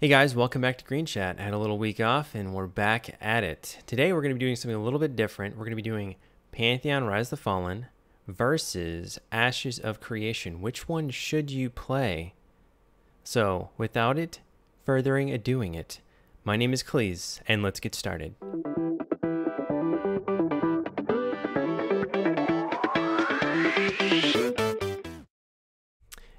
Hey guys, welcome back to Green Chat. I had a little week off and we're back at it. Today we're going to be doing something a little bit different. We're going to be doing Pantheon Rise of the Fallen versus Ashes of Creation. Which one should you play? So, without it furthering adoing it, my name is Cleeze and let's get started.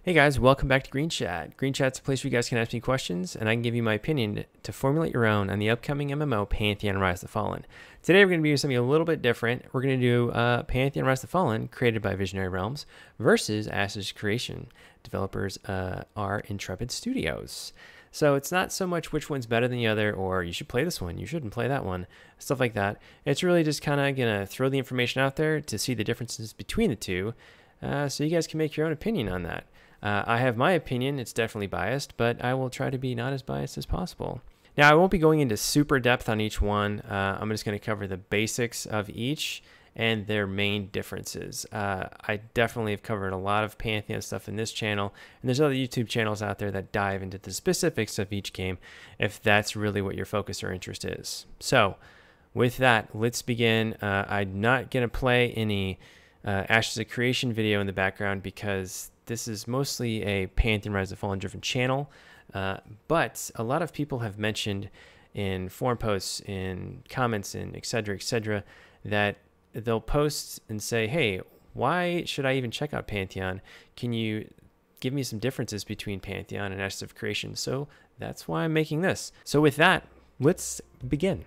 Hey guys, welcome back to Green Chat. Green Chat's a place where you guys can ask me questions and I can give you my opinion to formulate your own on the upcoming MMO Pantheon Rise of the Fallen. Today we're going to be doing something a little bit different. We're going to do Pantheon Rise of the Fallen, created by Visionary Realms, versus Ashes of Creation. Developers are Intrepid Studios. So it's not so much which one's better than the other, or you should play this one, you shouldn't play that one, stuff like that. It's really just kind of going to throw the information out there to see the differences between the two, so you guys can make your own opinion on that. I have my opinion, it's definitely biased, but I will try to be not as biased as possible. Now, I won't be going into super depth on each one. I'm just going to cover the basics of each and their main differences. I definitely have covered a lot of Pantheon stuff in this channel, and there's other YouTube channels out there that dive into the specifics of each game if that's really what your focus or interest is. So, with that, let's begin. I'm not going to play any Ashes of Creation video in the background because this is mostly a Pantheon Rise of the Fallen driven channel, but a lot of people have mentioned in forum posts, in comments, and etc., that they'll post and say, hey, why should I even check out Pantheon? Can you give me some differences between Pantheon and Ashes of Creation? So that's why I'm making this. So with that, let's begin.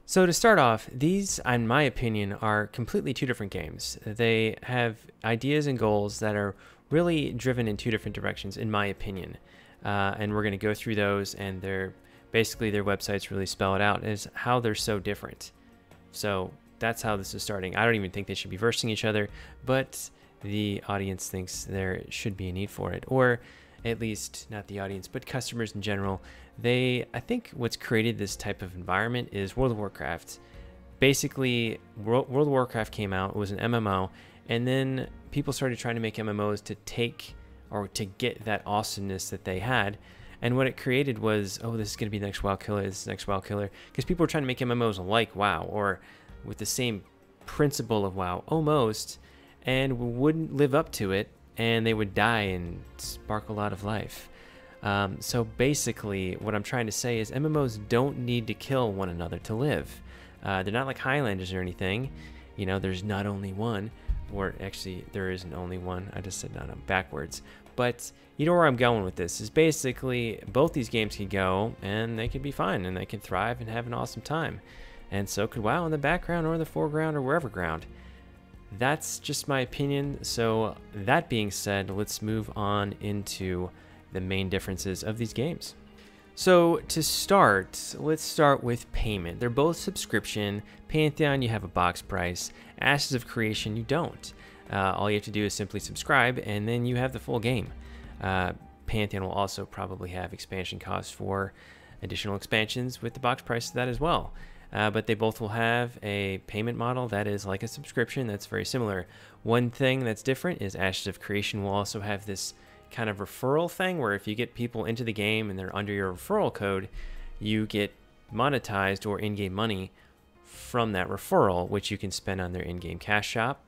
So to start off, these, in my opinion, are completely two different games. They have ideas and goals that are really driven in two different directions, in my opinion. And we're going to go through those, and basically their websites really spell it out as how they're so different. So that's how this is starting. I don't even think they should be versing each other, but the audience thinks there should be a need for it. Or at least not the audience, but customers in general. I think what's created this type of environment is World of Warcraft. Basically, World of Warcraft came out, it was an MMO, and then people started trying to make MMOs to take or to get that awesomeness that they had. And what it created was, oh, this is going to be the next WoW killer, this is the next WoW killer. Because people were trying to make MMOs like WoW or with the same principle of WoW almost, and wouldn't live up to it, and they would die and spark a lot of life. So basically, what I'm trying to say is MMOs don't need to kill one another to live. They're not like Highlanders or anything. You know, there's not only one. Or actually, there isn't only one. I just said not backwards. But you know where I'm going with this is basically both these games can go and they can be fine and they can thrive and have an awesome time. And so could WoW in the background or the foreground or wherever ground. That's just my opinion. So that being said, let's move on into the main differences of these games. So to start, let's start with payment. They're both subscription. Pantheon, you have a box price. Ashes of Creation, you don't. All you have to do is simply subscribe, and then you have the full game. Pantheon will also probably have expansion costs for additional expansions with the box price of that as well. But they both will have a payment model that is like a subscription that's very similar. One thing that's different is Ashes of Creation will also have this kind of referral thing where if you get people into the game and they're under your referral code, you get monetized or in-game money from that referral, which you can spend on their in-game cash shop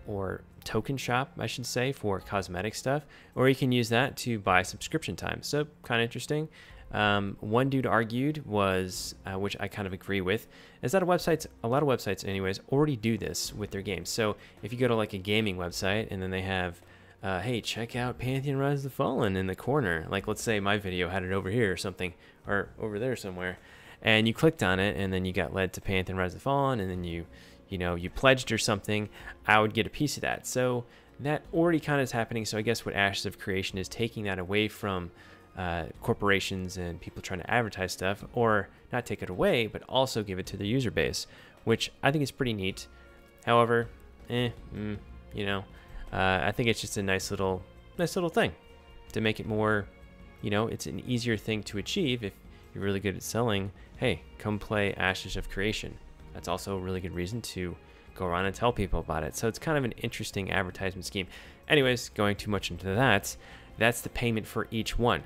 or token shop, I should say, for cosmetic stuff, or you can use that to buy subscription time. So kind of interesting. One dude argued was, which I kind of agree with, is that a lot of websites anyways already do this with their games. So if you go to like a gaming website and then they have hey, check out Pantheon Rise of the Fallen in the corner. Like, let's say my video had it over here or something, or over there somewhere. And you clicked on it, and then you got led to Pantheon Rise of the Fallen, and then you pledged or something. I would get a piece of that. So that already kind of is happening. So I guess what Ashes of Creation is taking that away from corporations and people trying to advertise stuff, or not take it away, but also give it to their user base, which I think is pretty neat. However, I think it's just a nice little thing to make it more, it's an easier thing to achieve if you're really good at selling. Hey, come play Ashes of Creation. That's also a really good reason to go around and tell people about it. So it's kind of an interesting advertisement scheme. Anyways, going too much into that, that's the payment for each one.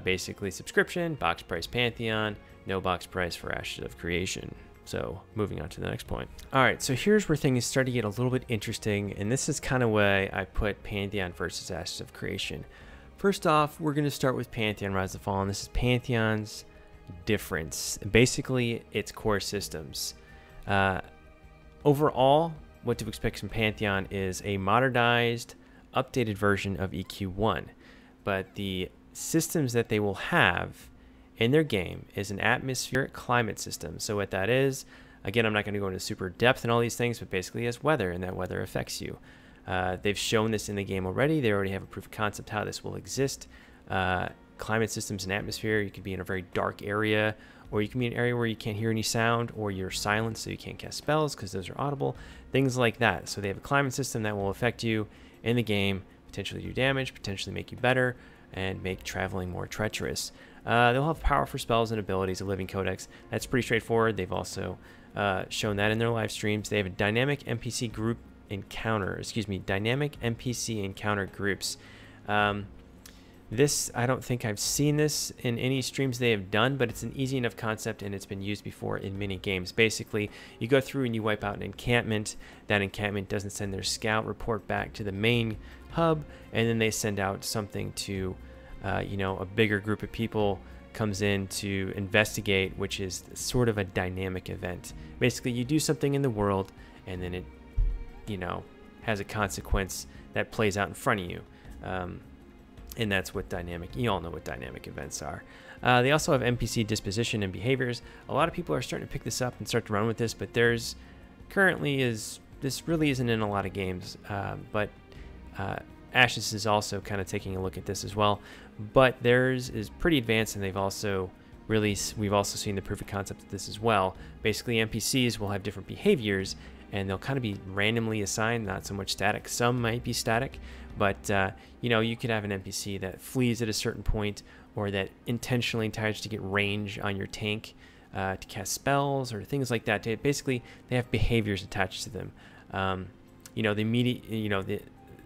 Basically subscription, box price Pantheon, no box price for Ashes of Creation. So moving on to the next point. All right, so here's where things start to get a little bit interesting, and this is kind of why I put Pantheon versus Ashes of Creation. First off, we're going to start with Pantheon Rise of the Fallen. This is Pantheon's difference, basically its core systems. Overall, what to expect from Pantheon is a modernized, updated version of EQ1, but the systems that they will have in their game is an atmospheric climate system. So what that is, again, I'm not going to go into super depth and all these things, but basically as weather, and that weather affects you. They've shown this in the game already. They already have a proof of concept how this will exist. Climate systems and atmosphere, you could be in a very dark area, or you can be in an area where you can't hear any sound, or you're silent so you can't cast spells because those are audible, things like that. So they have a climate system that will affect you in the game, potentially do damage, potentially make you better, and make traveling more treacherous. They'll have powerful spells and abilities, a living codex. That's pretty straightforward. They've also shown that in their live streams. They have a dynamic NPC group encounter, dynamic NPC encounter groups. This, I don't think I've seen this in any streams they have done, but it's an easy enough concept and it's been used before in many games. Basically, you go through and you wipe out an encampment. That encampment doesn't send their scout report back to the main hub, and then they send out something to, a bigger group of people comes in to investigate, which is sort of a dynamic event. Basically, you do something in the world, and then it, has a consequence that plays out in front of you. And that's what you all know what dynamic events are. They also have NPC disposition and behaviors. A lot of people are starting to pick this up and start to run with this, but this really isn't in a lot of games. But Ashes is also kind of taking a look at this as well. But theirs is pretty advanced, and we've also seen the proof of concept of this as well. Basically, NPCs will have different behaviors, and they'll kind of be randomly assigned, not so much static. Some might be static, but you could have an NPC that flees at a certain point, or that intentionally tries to get range on your tank to cast spells or things like that. Basically, they have behaviors attached to them.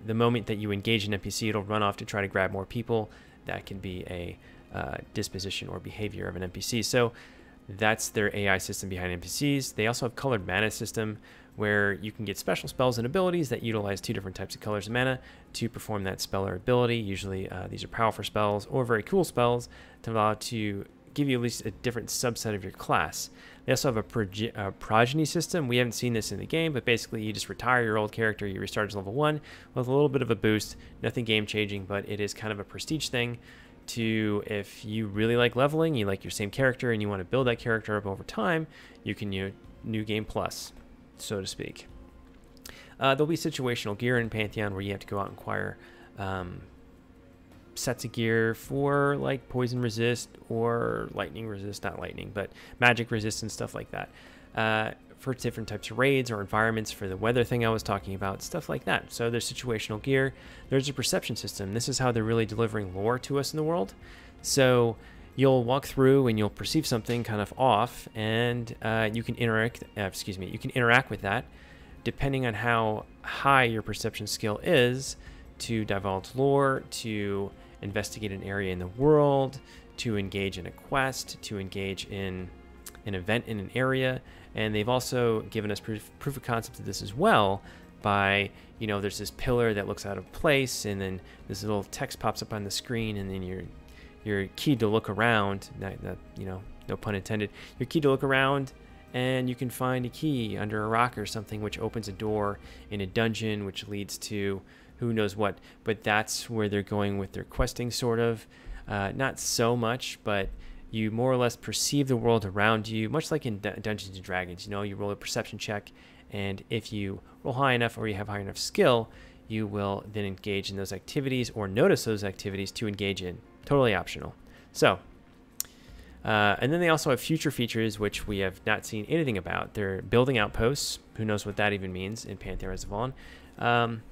The moment that you engage an NPC, it'll run off to try to grab more people. That can be a disposition or behavior of an NPC. So that's their AI system behind NPCs. They also have colored mana system, where you can get special spells and abilities that utilize 2 different types of colors of mana to perform that spell or ability. Usually these are powerful spells or very cool spells to allow to give you at least a different subset of your class. They also have a progeny system. We haven't seen this in the game, but basically you just retire your old character, you restart as level 1 with a little bit of a boost. Nothing game changing, but it is kind of a prestige thing to, if you really like leveling, you like your same character and you want to build that character up over time, you can use New Game Plus, so to speak. There'll be situational gear in Pantheon where you have to go out and acquire sets of gear for like poison resist or lightning resist, not lightning, but magic resist and stuff like that. For different types of raids or environments, for the weather thing I was talking about, stuff like that. So there's situational gear. There's a perception system. This is how they're really delivering lore to us in the world. So you'll walk through and you'll perceive something kind of off, and you can interact. You can interact with that, depending on how high your perception skill is, to divulge lore, to investigate an area in the world, to engage in a quest, to engage in an event in an area. And they've also given us proof of concept of this as well by, there's this pillar that looks out of place, and then this little text pops up on the screen, and then you're keyed to look around, no pun intended, you're keyed to look around, and you can find a key under a rock or something, which opens a door in a dungeon, which leads to who knows what. But that's where they're going with their questing, sort of. Not so much, but you more or less perceive the world around you, much like in Dungeons & Dragons. You roll a perception check, and if you roll high enough or you have high enough skill, you will then engage in those activities or notice those activities to engage in. Totally optional. So, and then they also have future features, which we have not seen anything about. They're building outposts. Who knows what that even means in Pantheon Rise of the Fallen.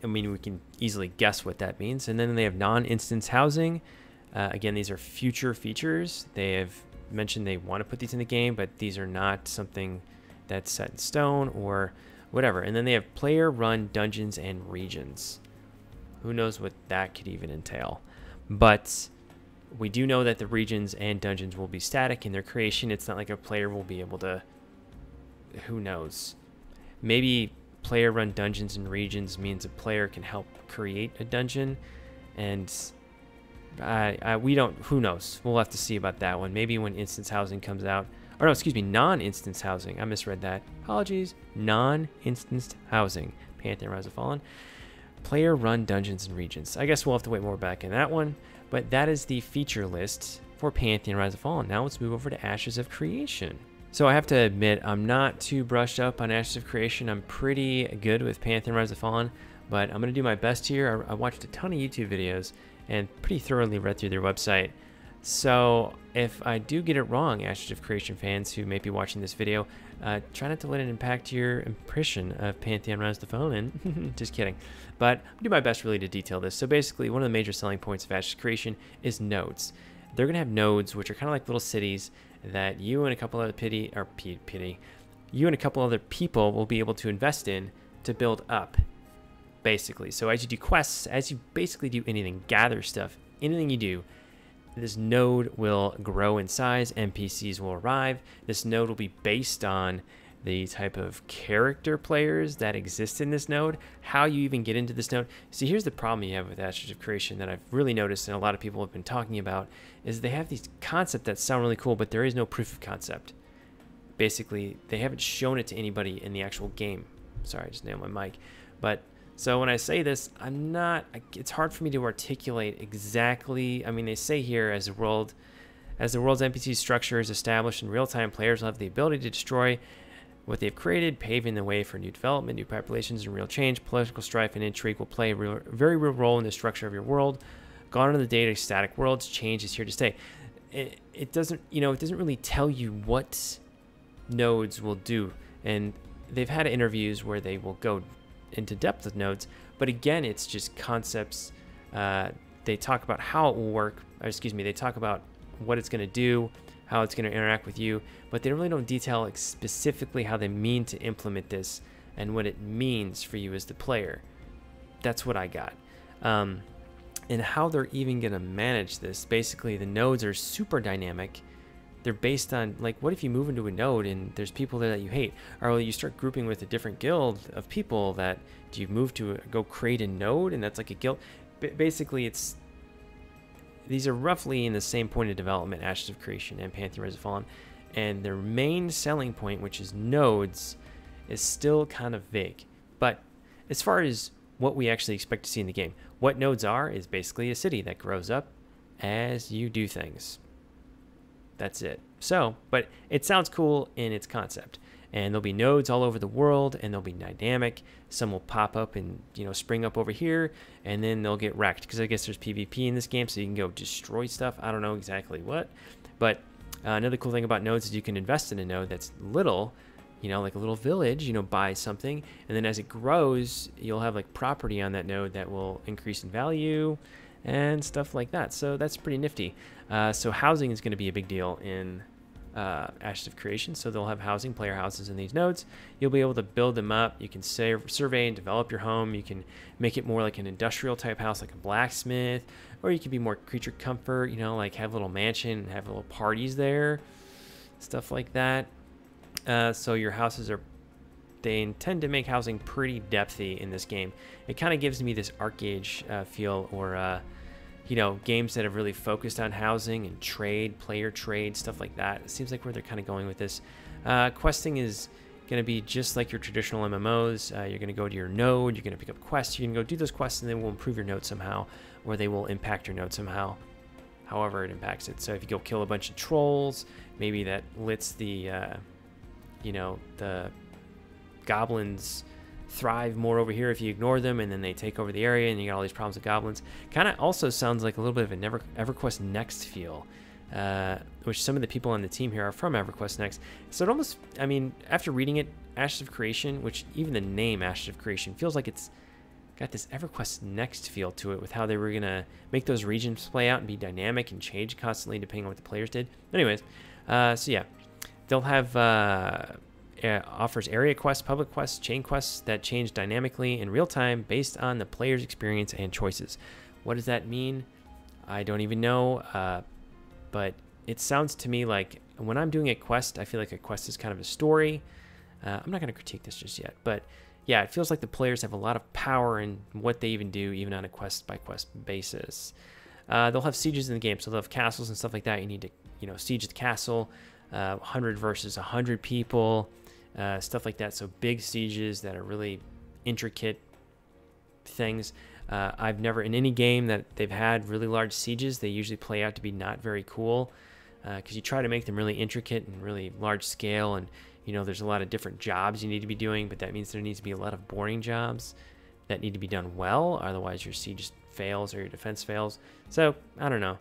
We can easily guess what that means. And then they have non-instance housing. Again, these are future features. They have mentioned they want to put these in the game, but these are not something that's set in stone or whatever. And then they have player-run dungeons and regions. Who knows what that could even entail. But We do know that the regions and dungeons will be static in their creation. It's not like a player will be able to, who knows, maybe player run dungeons and regions means a player can help create a dungeon, and we don't, who knows, we'll have to see about that one. Maybe when instance housing comes out, or no, excuse me, non-instance housing, I misread that, apologies, non-instanced housing, Pantheon Rise of Fallen, player run dungeons and regions. I guess we'll have to wait more back in that one, but that is the feature list for Pantheon Rise of Fallen. Now let's move over to Ashes of Creation. So I have to admit, I'm not too brushed up on Ashes of Creation. I'm pretty good with Pantheon Rise of Fallen, but I'm going to do my best here. I watched a ton of YouTube videos and pretty thoroughly read through their website. So if I do get it wrong, Ashes of Creation fans who may be watching this video, try not to let it impact your impression of Pantheon Rise of Fallen. Just kidding. But I'll do my best really to detail this. So basically, one of the major selling points of Ashes of Creation is nodes. They're going to have nodes, which are kind of like little cities that you and a couple other you and a couple other people will be able to invest in to build up, basically. So as you do quests, as you basically do anything, gather stuff, anything you do, this node will grow in size, NPCs will arrive. This node will be based on the type of character players that exist in this node, how you even get into this node. See, here's the problem you have with Ashes of Creation that I've really noticed and a lot of people have been talking about, is they have these concepts that sound really cool, but there is no proof of concept. Basically, they haven't shown it to anybody in the actual game. Sorry, I just nailed my mic. But so when I say this, it's hard for me to articulate exactly. I mean, they say here, as the world's NPC structure is established in real time, players will have the ability to destroy what they've created, paving the way for new development, new populations, and real change. Political strife and intrigue will play a very real role in the structure of your world. Gone are the days of static worlds. Change is here to stay. It doesn't really tell you what nodes will do, and they've had interviews where they will go into depth with nodes, but again, it's just concepts. They talk about how it will work. They talk about what it's going to do, how it's going to interact with you, but they really don't detail specifically how they mean to implement this and what it means for you as the player. That's what I got. And how they're even going to manage this. Basically, the nodes are super dynamic. They're based on, like, what if you move into a node and there's people there that you hate? Or you start grouping with a different guild of people that, do you move to go create a node and that's like a guild? Basically, these are roughly in the same point of development, Ashes of Creation and Pantheon Rise of Fallen, and their main selling point, which is nodes, is still kind of vague. But as far as what we actually expect to see in the game, what nodes are is basically a city that grows up as you do things. That's it. So, but it sounds cool in its concept, and there'll be nodes all over the world, and they'll be dynamic. Some will pop up and, spring up over here, and then they'll get wrecked, because I guess there's PvP in this game, so you can go destroy stuff. I don't know exactly what, but another cool thing about nodes is you can invest in a node that's little, like a little village, buy something, and then as it grows, you'll have like property on that node that will increase in value and stuff like that. So that's pretty nifty. So housing is going to be a big deal in Ashes of Creation. So they'll have housing, player houses in these nodes. You'll be able to build them up. You can survey and develop your home. You can make it more like an industrial type house, like a blacksmith, or you can be more creature comfort, like have a little mansion and have little parties there, stuff like that. So your houses they intend to make housing pretty depthy in this game. It kind of gives me this Arc-Age feel, or games that have really focused on housing and trade, player trade, stuff like that. It seems like where they're kind of going with this. Questing is going to be just like your traditional MMOs. You're going to go to your node, you're going to pick up quests, you can go do those quests, and they will improve your node somehow, or they will impact your node somehow, however it impacts it. So if you go kill a bunch of trolls, maybe that lets the goblins thrive more over here if you ignore them, and then they take over the area and you got all these problems with goblins. Kind of also sounds like a little bit of an EverQuest Next feel, which some of the people on the team here are from EverQuest Next. So it almost, after reading it, Ashes of Creation, which even the name Ashes of Creation feels like it's got this EverQuest Next feel to it, with how they were going to make those regions play out and be dynamic and change constantly depending on what the players did. Anyways, so yeah, they'll have offers area quests, public quests, chain quests that change dynamically in real time based on the player's experience and choices. What does that mean? I don't even know, but it sounds to me like when I'm doing a quest, I feel like a quest is kind of a story. I'm not going to critique this just yet, but yeah, it feels like the players have a lot of power in what they even do, even on a quest-by-quest basis. They'll have sieges in the game, so they'll have castles and stuff like that. You need to, you know, siege the castle, 100 versus 100 people, stuff like that. So big sieges that are really intricate things. I've never, in any game that they've had really large sieges, they usually play out to be not very cool, because you try to make them really intricate and really large scale, and you know, there's a lot of different jobs you need to be doing, but that means there needs to be a lot of boring jobs that need to be done well. Otherwise, your siege fails or your defense fails. So, I don't know.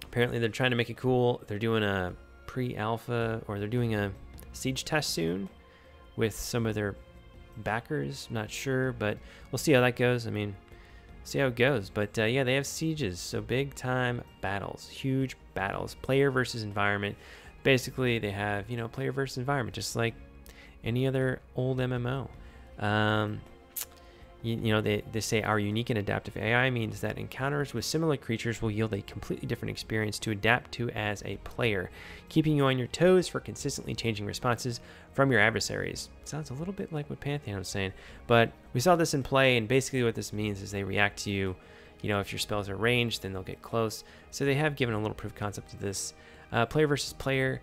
Apparently, they're trying to make it cool. They're doing a pre-alpha, or they're doing a siege test soon with some of their backers. I'm not sure, but we'll see how that goes. I mean, see how it goes. But yeah, they have sieges. So, big-time battles. Huge battles. Player versus environment. Basically, they have, you know, player versus environment, just like any other old MMO. You know, they say our unique and adaptive AI means that encounters with similar creatures will yield a completely different experience to adapt to as a player, keeping you on your toes for consistently changing responses from your adversaries. Sounds a little bit like what Pantheon was saying, but we saw this in play, and basically what this means is they react to you. You know, if your spells are ranged, then they'll get close. So they have given a little proof of concept of this. Player versus player.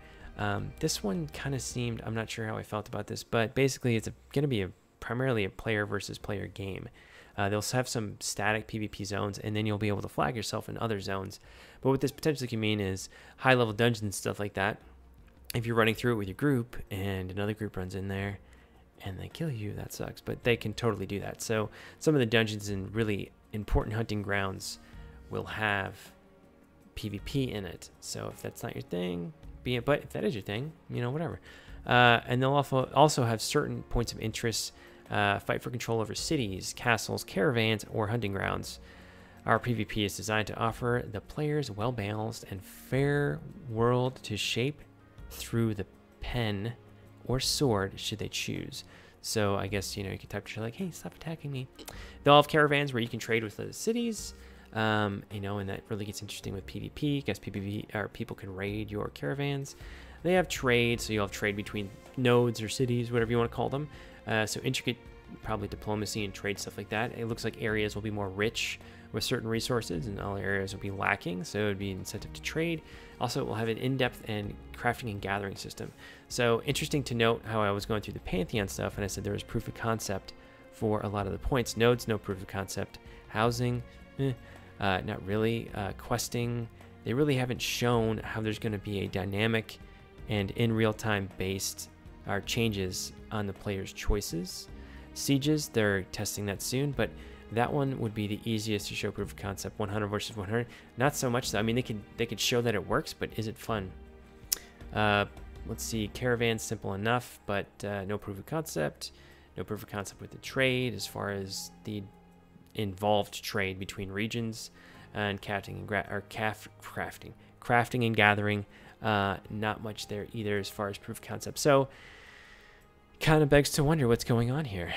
This one kind of seemed, I'm not sure how I felt about this, but basically it's going to be primarily a player versus player game. They'll have some static PvP zones, and then you'll be able to flag yourself in other zones. But what this potentially can mean is high-level dungeons and stuff like that. If you're running through it with your group, and another group runs in there, and they kill you, that sucks. But they can totally do that. So some of the dungeons and really important hunting grounds will have PvP in it. So if that's not your thing, be it. But if that is your thing, you know, whatever. And they'll also have certain points of interest. Fight for control over cities, castles, caravans, or hunting grounds. Our PvP is designed to offer the players a well-balanced and fair world to shape through the pen or sword should they choose. So I guess, you know, you can type to like, hey, stop attacking me. They'll have caravans where you can trade with the cities. You know, and that really gets interesting with PvP. I guess PvP, or people can raid your caravans. They have trade, so you'll have trade between nodes or cities, whatever you want to call them. So intricate, probably diplomacy and trade, stuff like that. It looks like areas will be more rich with certain resources, and all areas will be lacking, so it would be an incentive to trade. Also, it will have an in-depth and crafting and gathering system. So interesting to note how I was going through the Pantheon stuff, and I said there was proof of concept for a lot of the points. Nodes, no proof of concept. Housing, not really. Questing, they really haven't shown how there's going to be a dynamic and in real-time based changes on the player's choices. Sieges, they're testing that soon, but that one would be the easiest to show proof of concept. 100 versus 100, not so much. I mean, they could show that it works, but is it fun? Let's see, caravans, simple enough, but no proof of concept. No proof of concept with the trade as far as the involved trade between regions, and crafting and gathering. Not much there either as far as proof of concept. So kind of begs to wonder what's going on here.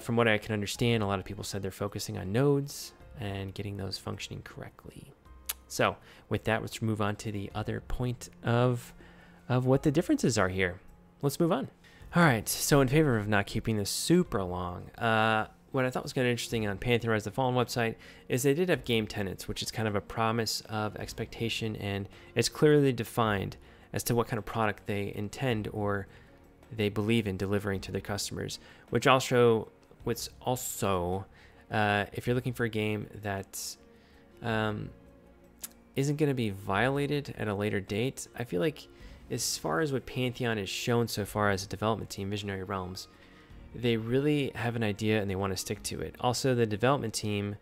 From what I can understand, a lot of people said they're focusing on nodes and getting those functioning correctly. So with that, let's move on to the other point of what the differences are here. Let's move on. All right, so in favor of not keeping this super long, what I thought was kind of interesting on Pantheon Rise of the Fallen website is they did have game tenants, which is kind of a promise of expectation, and it's clearly defined as to what kind of product they intend or they believe in delivering to their customers, which also, if you're looking for a game that isn't going to be violated at a later date, I feel like as far as what Pantheon has shown so far as a development team, Visionary Realms, they really have an idea and they want to stick to it. Also, the development team,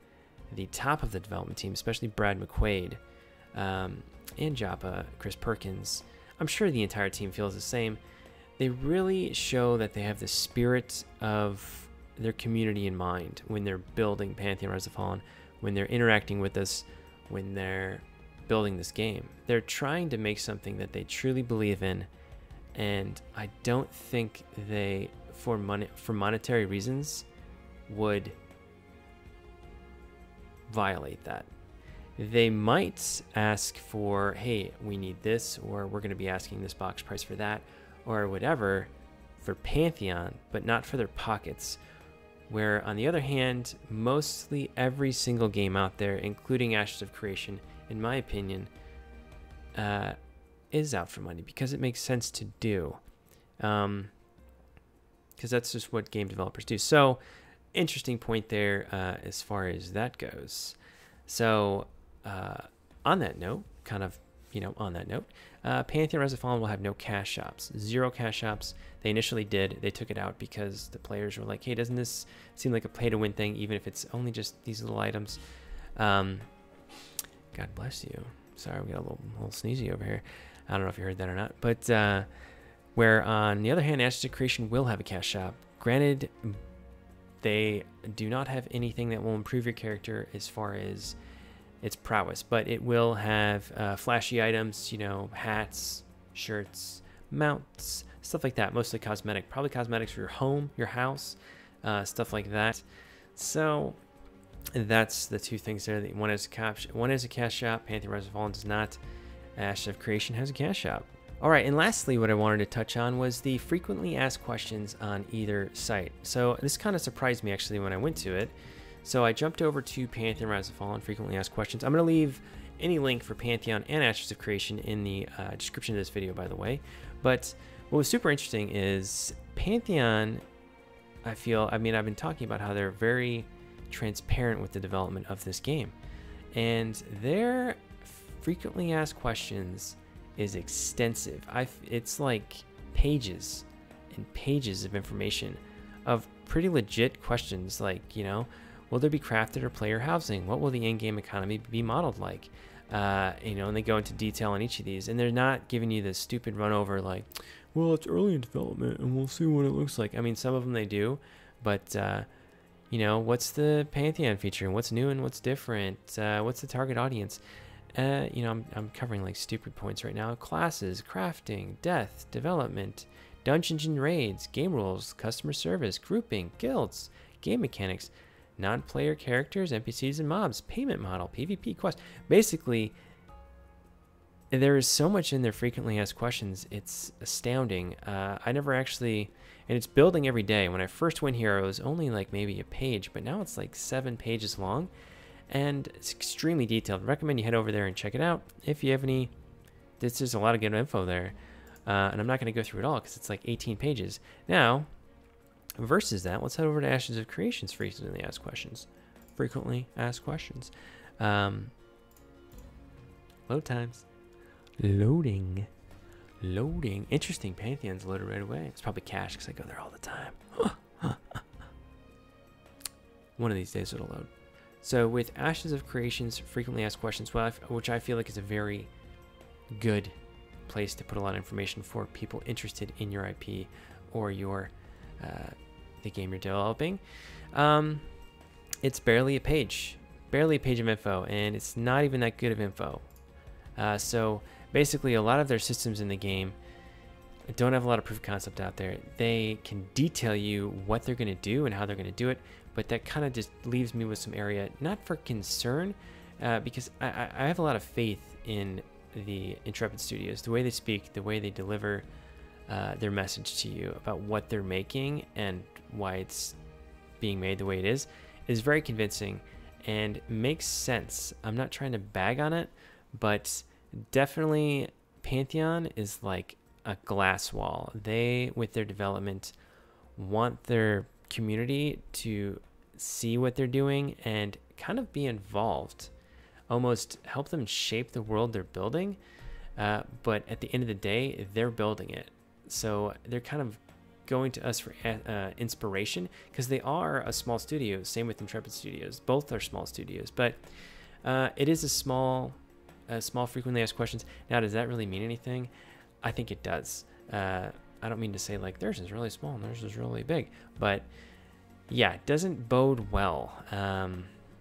the top of the development team, especially Brad McQuaid and Joppa, Chris Perkins, I'm sure the entire team feels the same. They really show that they have the spirit of their community in mind when they're building Pantheon Rise of the Fallen, when they're interacting with us, when they're building this game. They're trying to make something that they truly believe in, and I don't think they, for monetary reasons, would violate that. They might ask for, hey, we need this, or we're going to be asking this box price for that, or whatever for Pantheon, but not for their pockets. Where, on the other hand, mostly every single game out there, including Ashes of Creation, in my opinion, is out for money because it makes sense to do. Because that's just what game developers do. So, interesting point there as far as that goes. So, on that note, Pantheon Rise of the Fallen will have no cash shops, 0 cash shops. They initially did. They took it out because the players were like, hey, doesn't this seem like a pay-to-win thing, even if it's only just these little items? God bless you. Sorry, we got a little sneezy over here. I don't know if you heard that or not. But where, on the other hand, Ashes of Creation will have a cash shop. Granted, they do not have anything that will improve your character as far as its prowess, but it will have flashy items, you know, hats, shirts, mounts, stuff like that. Mostly cosmetic, probably cosmetics for your home, your house, stuff like that. So that's the two things there. One is a cash shop. Pantheon Rise of the Fallen does not. Ashes of Creation has a cash shop. All right, and lastly, what I wanted to touch on was the frequently asked questions on either site. So this kind of surprised me actually when I went to it. So I jumped over to Pantheon Rise of the Fallen, frequently asked questions. I'm going to leave any link for Pantheon and Ashes of Creation in the description of this video, by the way. But what was super interesting is Pantheon, I've been talking about how they're very transparent with the development of this game. And their frequently asked questions is extensive. It's like pages and pages of information of pretty legit questions like, you know, will there be crafted or player housing? What will the in-game economy be modeled like? You know, and they go into detail on each of these, and they're not giving you this stupid run over like, well, it's early in development and we'll see what it looks like. I mean, some of them they do, but you know, what's the Pantheon feature and what's new and what's different? What's the target audience? You know, I'm covering like stupid points right now. Classes, crafting, death, development, dungeons and raids, game rules, customer service, grouping, guilds, game mechanics, non-player characters, NPCs and mobs, payment model, PvP quest. Basically, there is so much in their frequently asked questions. It's astounding. I never actually, and it's building every day. When I first went here, it was only like maybe a page, but now it's like 7 pages long, and it's extremely detailed. I recommend you head over there and check it out if you have any. There's just a lot of good info there, and I'm not going to go through it all because it's like 18 pages. Now, versus that, let's head over to Ashes of Creation's frequently asked questions. Frequently asked questions. Load times. Loading. Interesting. Pantheon's loaded right away. It's probably cache because I go there all the time. One of these days it'll load. So with Ashes of Creation's frequently asked questions, which I feel like is a very good place to put a lot of information for people interested in your IP or your the game you're developing. It's barely a page of info, and it's not even that good of info. So basically, a lot of their systems in the game don't have a lot of proof of concept out there. They can detail you what they're going to do and how they're going to do it, but that kind of just leaves me with some area, not for concern, because I have a lot of faith in the Intrepid Studios, the way they speak, the way they deliver their message to you about what they're making and why it's being made the way it is very convincing and makes sense. I'm not trying to bag on it, but definitely Pantheon is like a glass wall. They, with their development, want their community to see what they're doing and kind of be involved, almost help them shape the world they're building. But at the end of the day, they're building it. So they're kind of going to us for inspiration because they are a small studio. Same with Intrepid Studios. Both are small studios, but it is a small frequently asked questions. Now, does that really mean anything? I think it does. I don't mean to say like theirs is really small and theirs is really big, but yeah, it doesn't bode well.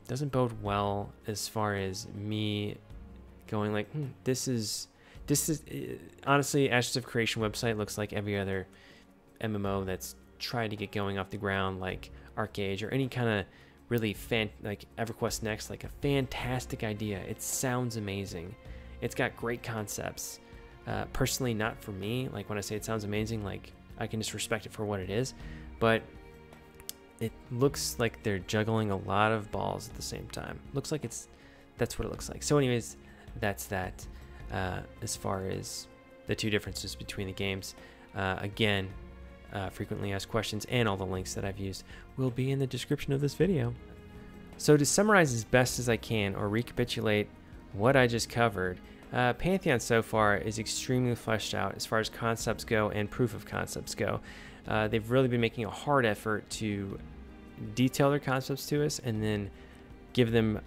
Doesn't bode well as far as me going like, this is honestly, Ashes of Creation website looks like every other MMO that's tried to get going off the ground, like Arcade or any kind of really like EverQuest Next, like a fantastic idea. It sounds amazing. It's got great concepts. Personally, not for me. Like when I say it sounds amazing, like I can just respect it for what it is, but it looks like they're juggling a lot of balls at the same time. Looks like that's what it looks like. So anyways, that's that as far as the two differences between the games. Again, frequently asked questions and all the links that I've used will be in the description of this video. So to summarize as best as I can or recapitulate what I just covered, Pantheon so far is extremely fleshed out as far as concepts go and proof of concepts go. They've really been making a hard effort to detail their concepts to us and then give them,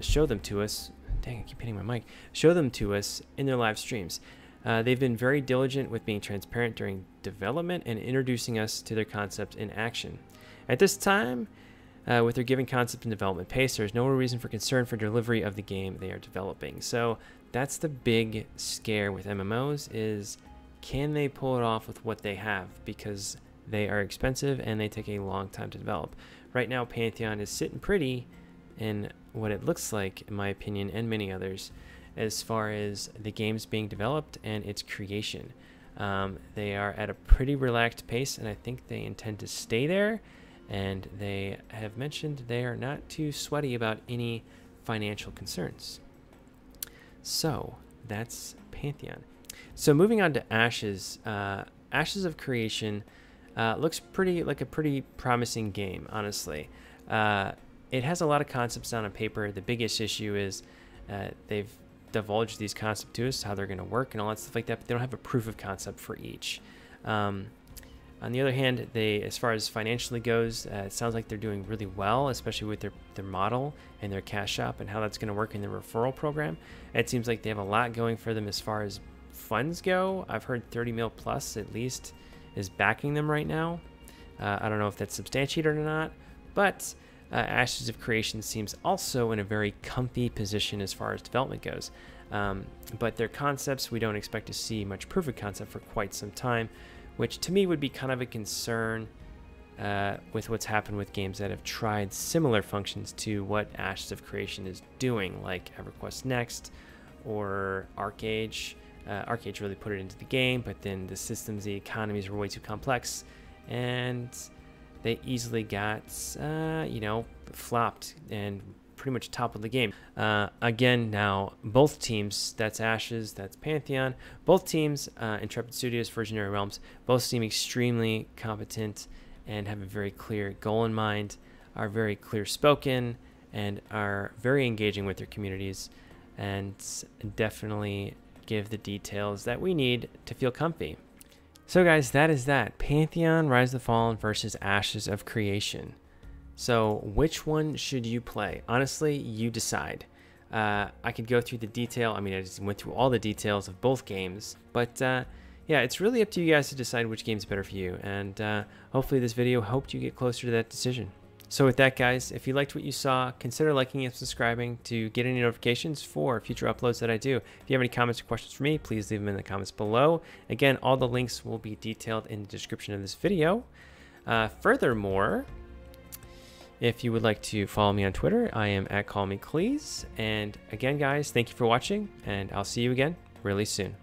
show them to us. Dang, I keep hitting my mic. Show them to us in their live streams. They've been very diligent with being transparent during development and introducing us to their concept in action. At this time, with their given concept and development pace, there's no reason for concern for delivery of the game they are developing. So that's the big scare with MMOs, is can they pull it off with what they have, because they are expensive and they take a long time to develop. Right now, Pantheon is sitting pretty in what it looks like, in my opinion, and many others, as far as the games being developed and its creation. They are at a pretty relaxed pace, and I think they intend to stay there, and they have mentioned they are not too sweaty about any financial concerns. So that's Pantheon. So moving on to Ashes. Ashes of Creation looks like a pretty promising game, honestly. It has a lot of concepts down on paper. The biggest issue is they've divulged these concepts to us, how they're going to work and all that stuff like that, but they don't have a proof of concept for each. On the other hand, as far as financially goes, it sounds like they're doing really well, especially with their model and their cash shop and how that's going to work in the referral program. It seems like they have a lot going for them as far as funds go. I've heard 30 mil plus at least is backing them right now. I don't know if that's substantiated or not, but Ashes of Creation seems also in a very comfy position as far as development goes. But their concepts, we don't expect to see much proof of concept for quite some time, which to me would be kind of a concern with what's happened with games that have tried similar functions to what Ashes of Creation is doing, like EverQuest Next or ArcAge. ArcAge really put it into the game, but then the systems, the economies were way too complex, and they easily got, flopped and pretty much toppled the game. Again, now, both teams, that's Ashes, that's Pantheon, both teams, Intrepid Studios, Visionary Realms, both seem extremely competent and have a very clear goal in mind, are very clear-spoken, and are very engaging with their communities, and definitely give the details that we need to feel comfy. So guys, that is that. Pantheon, Rise of the Fallen versus Ashes of Creation. So which one should you play? Honestly, you decide. I could go through the detail. I mean, I just went through all the details of both games. But yeah, it's really up to you guys to decide which game's better for you. And hopefully this video helped you get closer to that decision. So with that, guys, if you liked what you saw, consider liking and subscribing to get any notifications for future uploads that I do. If you have any comments or questions for me, please leave them in the comments below. Again, all the links will be detailed in the description of this video. Furthermore, if you would like to follow me on Twitter, I am @CallMeCleeze. And again, guys, thank you for watching, and I'll see you again really soon.